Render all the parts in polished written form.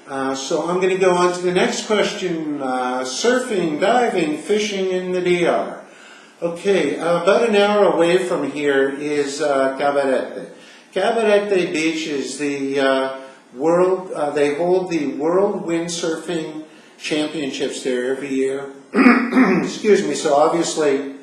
So I'm going to go on to the next question. Surfing, diving, fishing in the DR. Okay, about an hour away from here is Cabarete. Cabarete Beach is the they hold the World Windsurfing Championships there every year. Excuse me, so obviously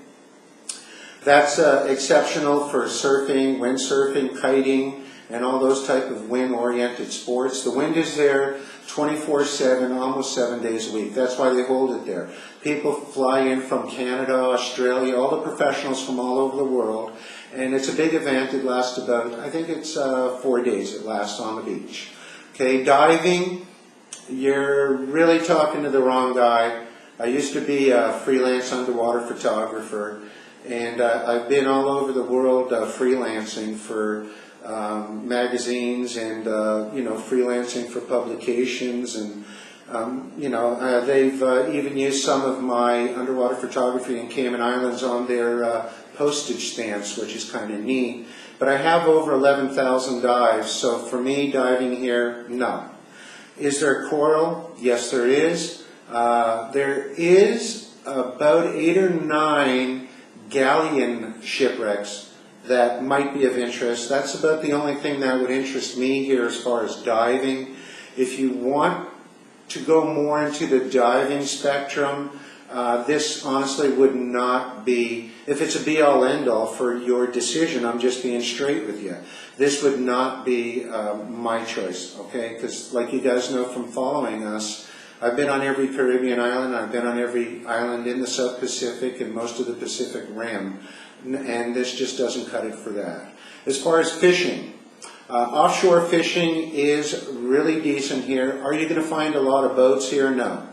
that's exceptional for surfing, windsurfing, kiting, and all those type of wind-oriented sports. The wind is there 24/7, almost 7 days a week. That's why they hold it there. People fly in from Canada, Australia, all the professionals from all over the world, and it's a big event. It lasts about, I think it's 4 days it lasts on the beach. Okay, diving, you're really talking to the wrong guy. I used to be a freelance underwater photographer, and I've been all over the world freelancing for magazines and freelancing for publications, and they've even used some of my underwater photography in Cayman Islands on their postage stamps, which is kind of neat. But I have over 11,000 dives, so for me, diving here, no. Is there coral? Yes, there is. There is about 8 or 9 galleon shipwrecks that might be of interest. That's about the only thing that would interest me here as far as diving. If you want to go more into the diving spectrum, this honestly would not be, if it's a be-all end-all for your decision, I'm just being straight with you, this would not be my choice, okay? Because like you guys know from following us, I've been on every Caribbean island, I've been on every island in the South Pacific and most of the Pacific Rim, and this just doesn't cut it for that. As far as fishing, offshore fishing is really decent here. Are you going to find a lot of boats here? No.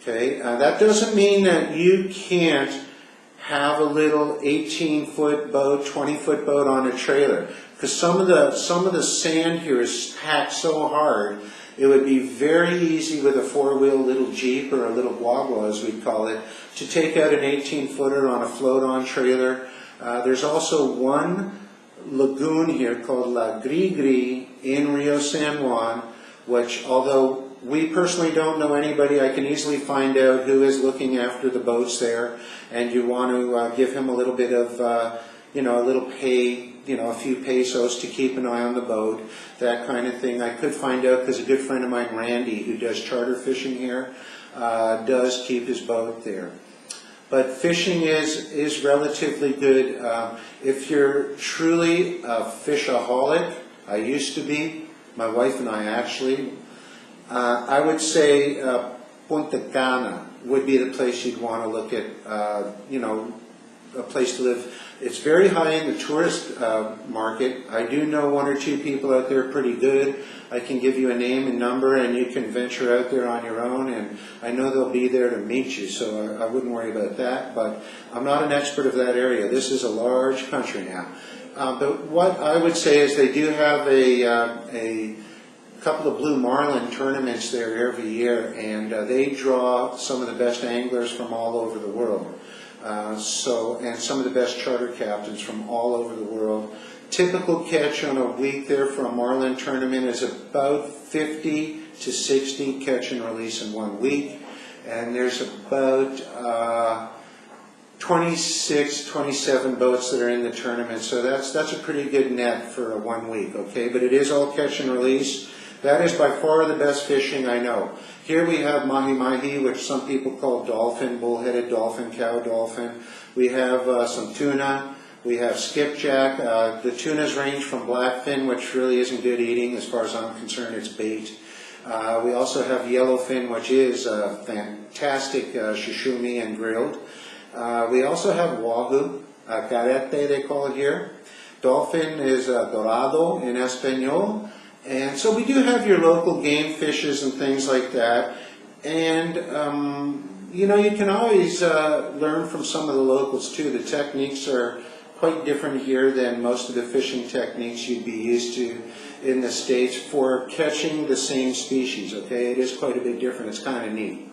Okay, that doesn't mean that you can't have a little 18-foot boat, 20-foot boat on a trailer, because some of the sand here is packed so hard. It would be very easy with a four-wheel little Jeep or a little guagua, as we call it, to take out an 18-footer on a float-on trailer. There's also one lagoon here called Laguna GriGri in Rio San Juan, which, although we personally don't know anybody, I can easily find out who is looking after the boats there, and you want to give him a little bit of, a little pay, a few pesos to keep an eye on the boat, that kind of thing. I could find out because a good friend of mine, Randy, who does charter fishing here, does keep his boat there. But fishing is relatively good. If you're truly a fishaholic, I used to be, my wife and I actually, I would say Punta Cana would be the place you'd want to look at, a place to live. It's very high in the tourist market. I do know 1 or 2 people out there pretty good. I can give you a name and number, and you can venture out there on your own, and I know they'll be there to meet you, so I wouldn't worry about that. But I'm not an expert of that area. This is a large country now. But what I would say is they do have a couple of blue marlin tournaments there every year, and they draw some of the best anglers from all over the world. And some of the best charter captains from all over the world. Typical catch on a week there for a marlin tournament is about 50 to 60 catch and release in 1 week. And there's about 26, 27 boats that are in the tournament. So that's a pretty good net for 1 week, okay? But it is all catch and release. That is by far the best fishing I know. Here we have mahi, which some people call dolphin, bullheaded dolphin, cow dolphin. We have some tuna. We have skipjack. The tunas range from blackfin, which really isn't good eating as far as I'm concerned. It's bait. We also have yellowfin, which is fantastic sashimi and grilled. We also have wahoo, Cabarete they call it here. Dolphin is dorado in Espanol. And so we do have your local game fishes and things like that. And, you can always learn from some of the locals too. The techniques are quite different here than most of the fishing techniques you'd be used to in the States for catching the same species, okay? It is quite a bit different. It's kind of neat.